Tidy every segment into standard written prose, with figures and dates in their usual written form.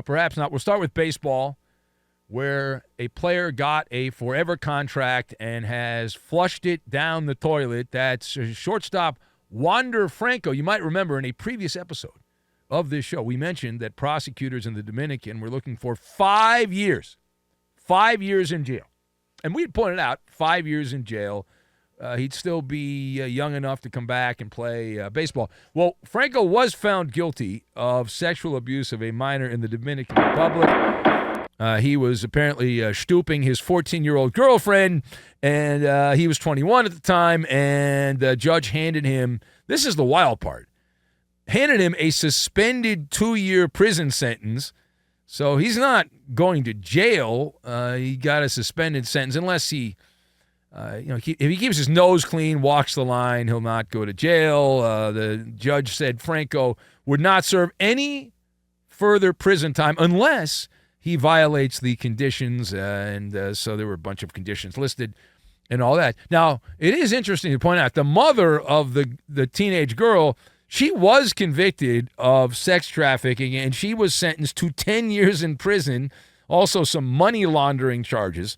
Perhaps not. We'll start with baseball, where a player got a forever contract and has flushed it down the toilet. That's shortstop Wander Franco. You might remember in a previous episode of this show, we mentioned that prosecutors in the Dominican were looking for 5 years. 5 years in jail. And we had pointed out 5 years in jail. He'd still be young enough to come back and play baseball. Well, Franco was found guilty of sexual abuse of a minor in the Dominican Republic. He was apparently stooping his 14-year-old girlfriend, and he was 21 at the time, and the judge handed him, this is the wild part, handed him a suspended 2-year prison sentence. So he's not going to jail. He got a suspended sentence unless he, if he keeps his nose clean, walks the line, he'll not go to jail. The judge said Franco would not serve any further prison time unless he violates the conditions, and so there were a bunch of conditions listed and all that. Now, it is interesting to point out, the mother of the teenage girl, she was convicted of sex trafficking, and she was sentenced to 10 years in prison, also some money laundering charges.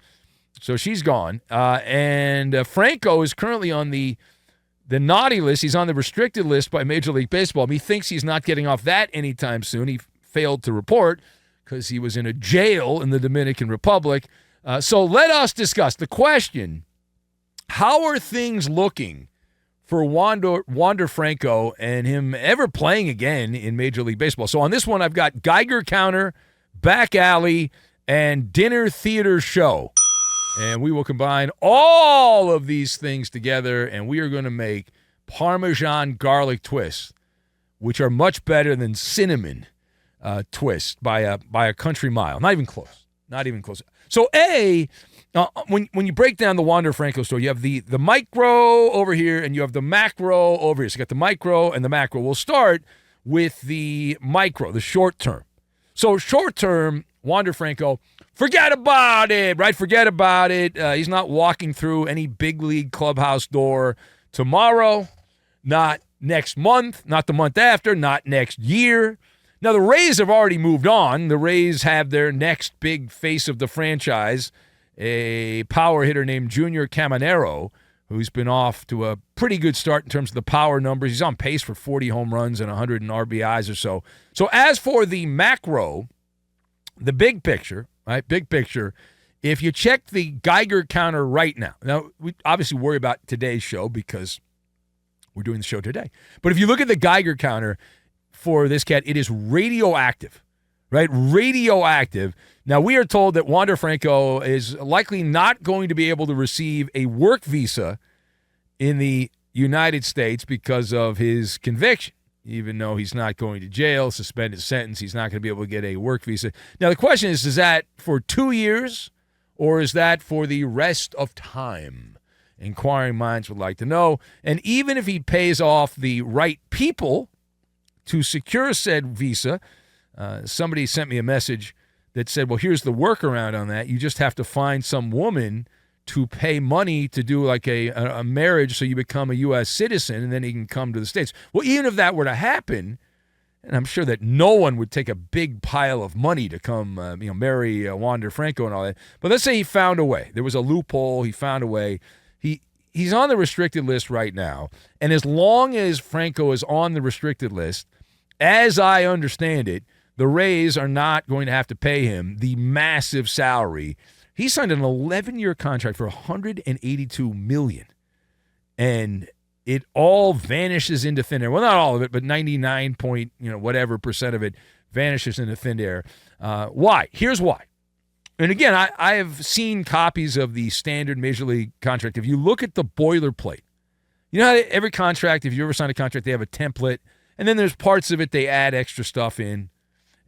So she's gone. And Franco is currently on the naughty list. He's on the restricted list by Major League Baseball. He thinks he's not getting off that anytime soon. He failed to report because he was in a jail in the Dominican Republic. So let us discuss the question, how are things looking for Wander Franco and him ever playing again in Major League Baseball? So on this one, I've got Geiger Counter, Back Alley, and Dinner Theater Show. And we will combine all of these things together, and we are going to make Parmesan garlic twists, which are much better than cinnamon twists by a country mile. Not even close. Not even close. So when you break down the Wander Franco story, you have the micro over here and you have the macro over here. So you got the micro and the macro. We'll start with the micro, the short term. So short term, Wander Franco, forget about it, right? Forget about it. He's not walking through any big league clubhouse door tomorrow, not next month, not the month after, not next year. Now, the Rays have already moved on. The Rays have their next big face of the franchise, a power hitter named Junior Caminero, who's been off to a pretty good start in terms of the power numbers. He's on pace for 40 home runs and 100 RBIs or so. So as for the macro, the big picture, right, big picture, if you check the Geiger counter right now, we obviously worry about today's show because we're doing the show today. But if you look at the Geiger counter for this cat, it is radioactive, right? Radioactive. Now, we are told that Wander Franco is likely not going to be able to receive a work visa in the United States because of his conviction. Even though he's not going to jail, suspended sentence, he's not going to be able to get a work visa. Now, the question is that for 2 years or is that for the rest of time? Inquiring minds would like to know. And even if he pays off the right people to secure said visa, somebody sent me a message that said, well, here's the workaround on that. You just have to find some woman to pay money to do like a marriage so you become a U.S. citizen and then he can come to the States. Well, even if that were to happen, and I'm sure that no one would take a big pile of money to come marry Wander Franco and all that, but let's say he found a way. There was a loophole. He found a way. He's on the restricted list right now, and as long as Franco is on the restricted list, as I understand it, the Rays are not going to have to pay him the massive salary. He signed an 11-year contract for $182 million, and it all vanishes into thin air. Well, not all of it, but 99 point whatever percent of it vanishes into thin air. Why? Here's why. And again, I have seen copies of the standard Major League contract. If you look at the boilerplate, you know how every contract, if you ever sign a contract, they have a template, and then there's parts of it they add extra stuff in,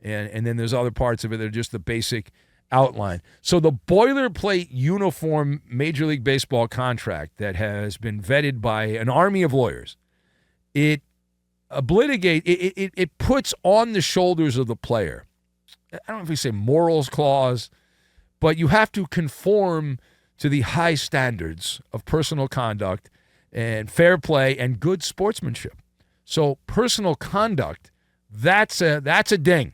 and then there's other parts of it that are just the basic outline. So the boilerplate uniform Major League Baseball contract that has been vetted by an army of lawyers, it puts on the shoulders of the player, I don't know if we say morals clause, but you have to conform to the high standards of personal conduct and fair play and good sportsmanship. So personal conduct, that's a ding.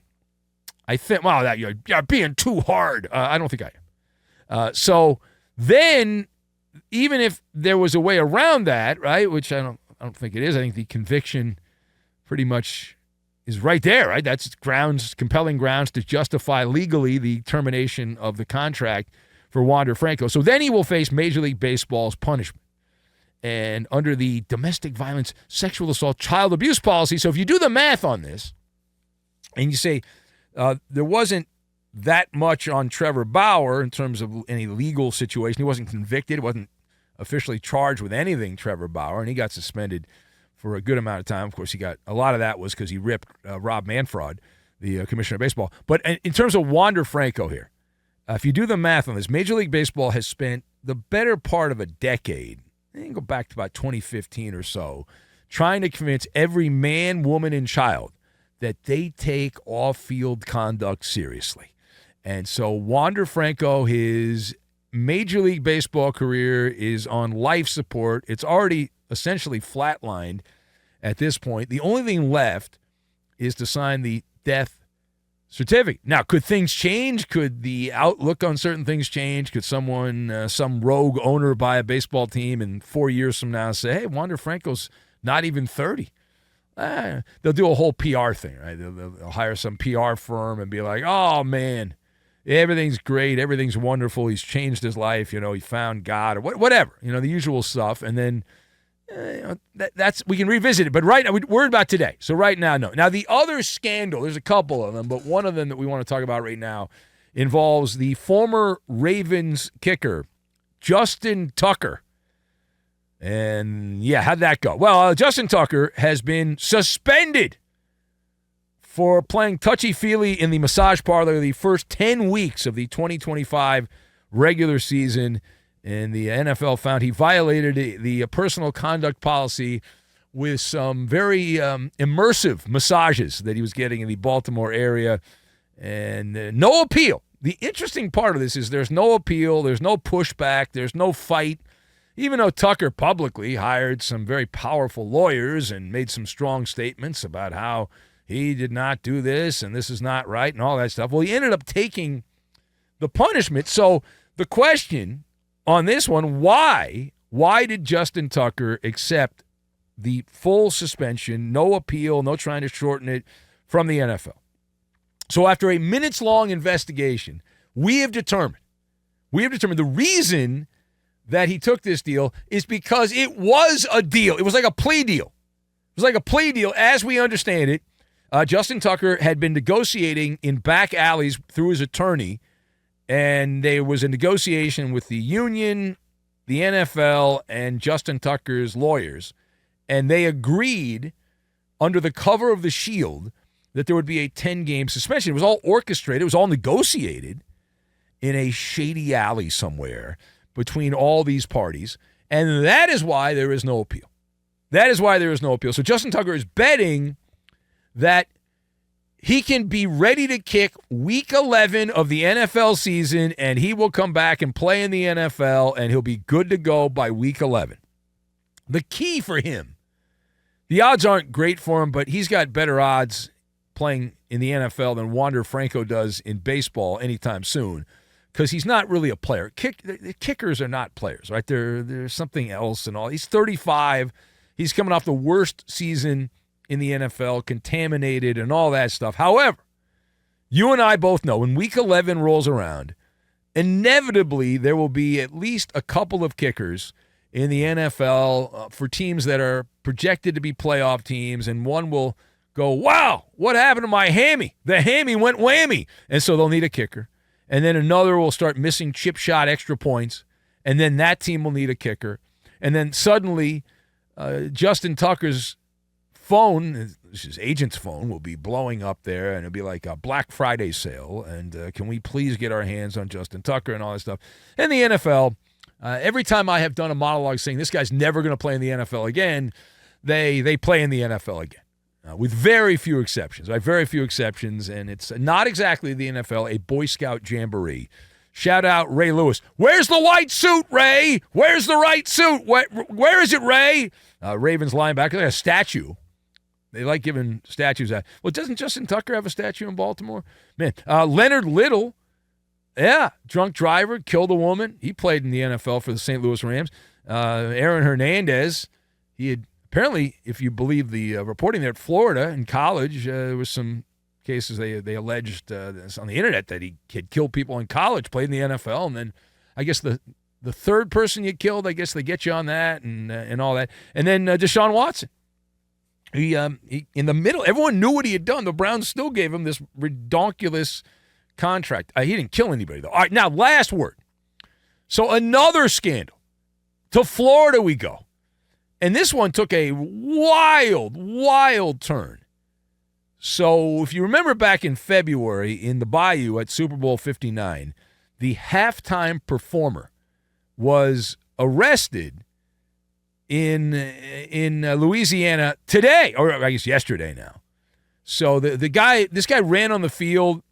I think, well, that you're being too hard. I don't think I am. So then, even if there was a way around that, right, which I don't think it is. I think the conviction pretty much is right there, right? That's compelling grounds to justify legally the termination of the contract for Wander Franco. So then he will face Major League Baseball's punishment. And under the domestic violence, sexual assault, child abuse policy. So if you do the math on this and you say there wasn't that much on Trevor Bauer in terms of any legal situation. He wasn't convicted, wasn't officially charged with anything, Trevor Bauer, and he got suspended for a good amount of time. Of course, a lot of that was because he ripped Rob Manfred, the commissioner of baseball. But in terms of Wander Franco here, if you do the math on this, Major League Baseball has spent the better part of a decade, you can go back to about 2015 or so, trying to convince every man, woman, and child that they take off-field conduct seriously. And so Wander Franco, his Major League Baseball career is on life support. It's already essentially flatlined at this point. The only thing left is to sign the death certificate. Now, could things change? Could the outlook on certain things change? Could someone, some rogue owner buy a baseball team in 4 years from now say, hey, Wander Franco's not even 30? They'll do a whole PR thing, right? They'll hire some PR firm and be like, oh, man, everything's great. Everything's wonderful. He's changed his life. He found God or whatever, the usual stuff. And then that's we can revisit it. But right now, we're worried about today. So right now, no. Now, the other scandal, there's a couple of them, but one of them that we want to talk about right now involves the former Ravens kicker, Justin Tucker. And, how'd that go? Well, Justin Tucker has been suspended for playing touchy-feely in the massage parlor the first 10 weeks of the 2025 regular season. And the NFL found he violated the personal conduct policy with some very immersive massages that he was getting in the Baltimore area. And no appeal. The interesting part of this is there's no appeal, there's no pushback, there's no fight. Even though Tucker publicly hired some very powerful lawyers and made some strong statements about how he did not do this and this is not right and all that stuff. Well, he ended up taking the punishment. So the question on this one, why did Justin Tucker accept the full suspension, no appeal, no trying to shorten it from the NFL? So after a minutes-long investigation, we have determined the reason that he took this deal is because it was a deal. It was like a plea deal. It was like a plea deal. As we understand it, Justin Tucker had been negotiating in back alleys through his attorney, and there was a negotiation with the union, the NFL, and Justin Tucker's lawyers, and they agreed under the cover of the shield that there would be a 10-game suspension. It was all orchestrated. It was all negotiated in a shady alley somewhere between all these parties, and that is why there is no appeal. That is why there is no appeal. So Justin Tucker is betting that he can be ready to kick Week 11 of the NFL season, and he will come back and play in the NFL, and he'll be good to go by Week 11. The key for him, the odds aren't great for him, but he's got better odds playing in the NFL than Wander Franco does in baseball anytime soon, because he's not really a player. The kickers are not players, right? They're something else and all. He's 35. He's coming off the worst season in the NFL, contaminated and all that stuff. However, you and I both know when Week 11 rolls around, inevitably there will be at least a couple of kickers in the NFL for teams that are projected to be playoff teams, and one will go, wow, what happened to my hammy? The hammy went whammy. And so they'll need a kicker. And then another will start missing chip shot extra points, and then that team will need a kicker. And then suddenly Justin Tucker's phone, his agent's phone, will be blowing up there, and it'll be like a Black Friday sale, and can we please get our hands on Justin Tucker and all that stuff. And the NFL, every time I have done a monologue saying this guy's never going to play in the NFL again, they play in the NFL again. With very few exceptions, right? Very few exceptions, and it's not exactly the NFL, a Boy Scout jamboree. Shout out Ray Lewis. Where's the white suit, Ray? Where's the right suit? Where is it, Ray? Ravens linebacker, a statue They like giving statues out. Well, doesn't Justin Tucker have a statue in Baltimore? Man, Leonard Little, drunk driver, killed a woman. He played in the NFL for the St. Louis Rams. Aaron Hernandez, he had apparently, if you believe the reporting there at Florida in college, there was some cases they alleged on the internet that he had killed people in college, played in the NFL, and then I guess the third person you killed, I guess they get you on that and all that. And then Deshaun Watson. He in the middle, everyone knew what he had done. The Browns still gave him this redonkulous contract. He didn't kill anybody, though. All right, now, last word. So another scandal. To Florida we go. And this one took a wild, wild turn. So if you remember back in February in the Bayou at Super Bowl 59, the halftime performer was arrested in Louisiana today, or I guess yesterday now. So this guy ran on the field.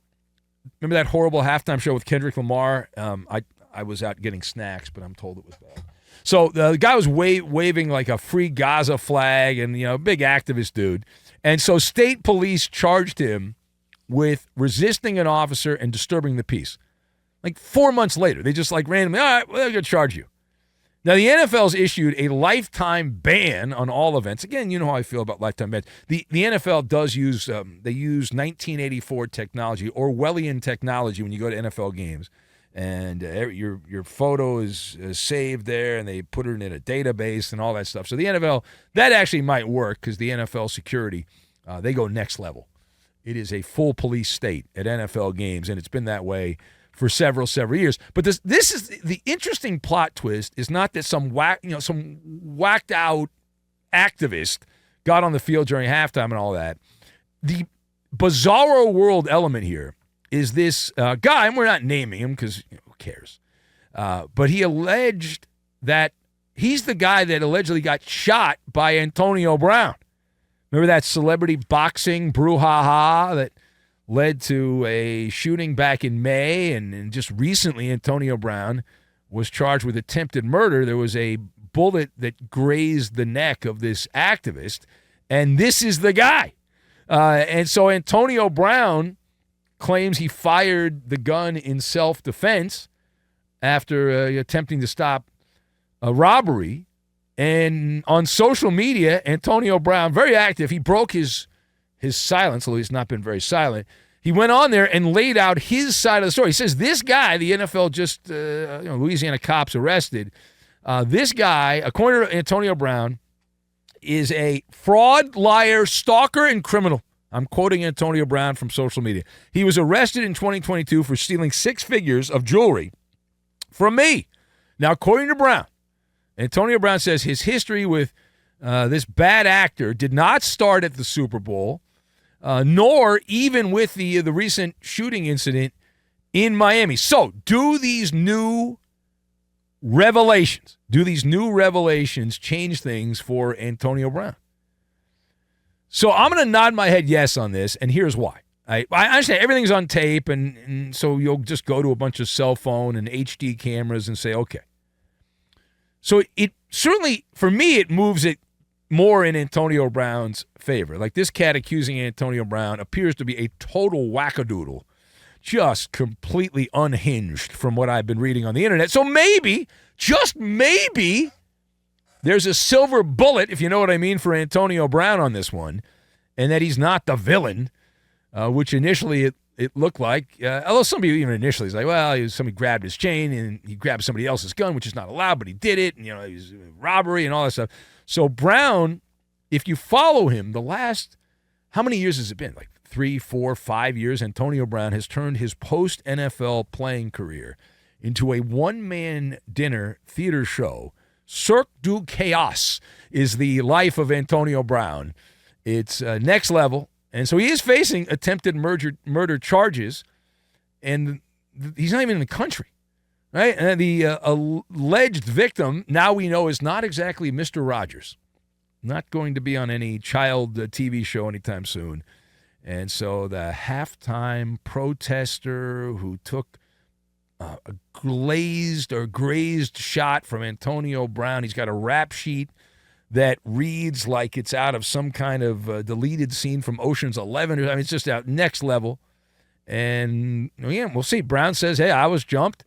Remember that horrible halftime show with Kendrick Lamar? I was out getting snacks, but I'm told it was bad. So the guy was waving like a free Gaza flag and, big activist dude. And so state police charged him with resisting an officer and disturbing the peace. Like 4 months later, they just randomly, all right, we're going to charge you. Now, the NFL's issued a lifetime ban on all events. Again, you know how I feel about lifetime bans. The NFL does use, they use 1984 technology, Orwellian technology when you go to NFL games. And your photo is saved there, and they put it in a database and all that stuff. So the NFL, that actually might work because the NFL security, they go next level. It is a full police state at NFL games, and it's been that way for several years. But this is the interesting plot twist is not that some whacked out activist got on the field during halftime and all that. The bizarro world element here is this guy, and we're not naming him because who cares? But he alleged that he's the guy that allegedly got shot by Antonio Brown. Remember that celebrity boxing brouhaha that led to a shooting back in May, and just recently Antonio Brown was charged with attempted murder. There was a bullet that grazed the neck of this activist, and this is the guy. And so Antonio Brown claims he fired the gun in self-defense after attempting to stop a robbery. And on social media, Antonio Brown, very active, he broke his silence, although he's not been very silent. He went on there and laid out his side of the story. He says this guy, the NFL just, Louisiana cops arrested, this guy, according to Antonio Brown, is a fraud, liar, stalker, and criminal. I'm quoting Antonio Brown from social media. He was arrested in 2022 for stealing 6 figures of jewelry from me. Now, according to Brown, Antonio Brown says his history with this bad actor did not start at the Super Bowl, nor even with the recent shooting incident in Miami. So, do these new revelations change things for Antonio Brown? So I'm going to nod my head yes on this, and here's why. I understand everything's on tape, and so you'll just go to a bunch of cell phone and HD cameras and say, okay. So it certainly, for me, it moves it more in Antonio Brown's favor. Like this cat accusing Antonio Brown appears to be a total wackadoodle, just completely unhinged from what I've been reading on the internet. So maybe, just maybe, there's a silver bullet, if you know what I mean, for Antonio Brown on this one, and that he's not the villain, which initially it looked like. Although somebody even initially is like, well, somebody grabbed his chain and he grabbed somebody else's gun, which is not allowed, but he did it, and it was robbery and all that stuff. So Brown, if you follow him, the last, how many years has it been? Like 3, 4, 5 years, Antonio Brown has turned his post-NFL playing career into a one-man dinner theater show. Cirque du Chaos is the life of Antonio Brown. It's next level. And so he is facing attempted murder charges, and he's not even in the country, right? And the alleged victim, now we know, is not exactly Mr. Rogers. Not going to be on any child TV show anytime soon. And so the halftime protester who took a glazed or grazed shot from Antonio Brown, he's got a rap sheet that reads like it's out of some kind of deleted scene from Ocean's 11. I mean, it's just out next level. And, yeah, we'll see. Brown says, hey, I was jumped,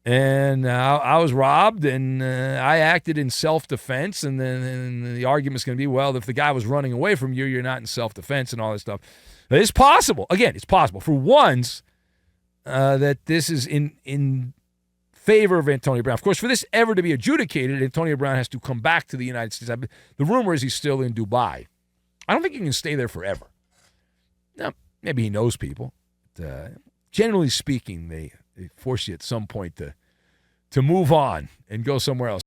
and I was robbed, and I acted in self-defense. And then the argument's going to be, well, if the guy was running away from you, you're not in self-defense and all this stuff. It's possible. Again, it's possible. For once, that this is in favor of Antonio Brown. Of course, for this ever to be adjudicated, Antonio Brown has to come back to the United States. The rumor is he's still in Dubai. I don't think he can stay there forever. Now, maybe he knows people. But, generally speaking, they force you at some point to move on and go somewhere else.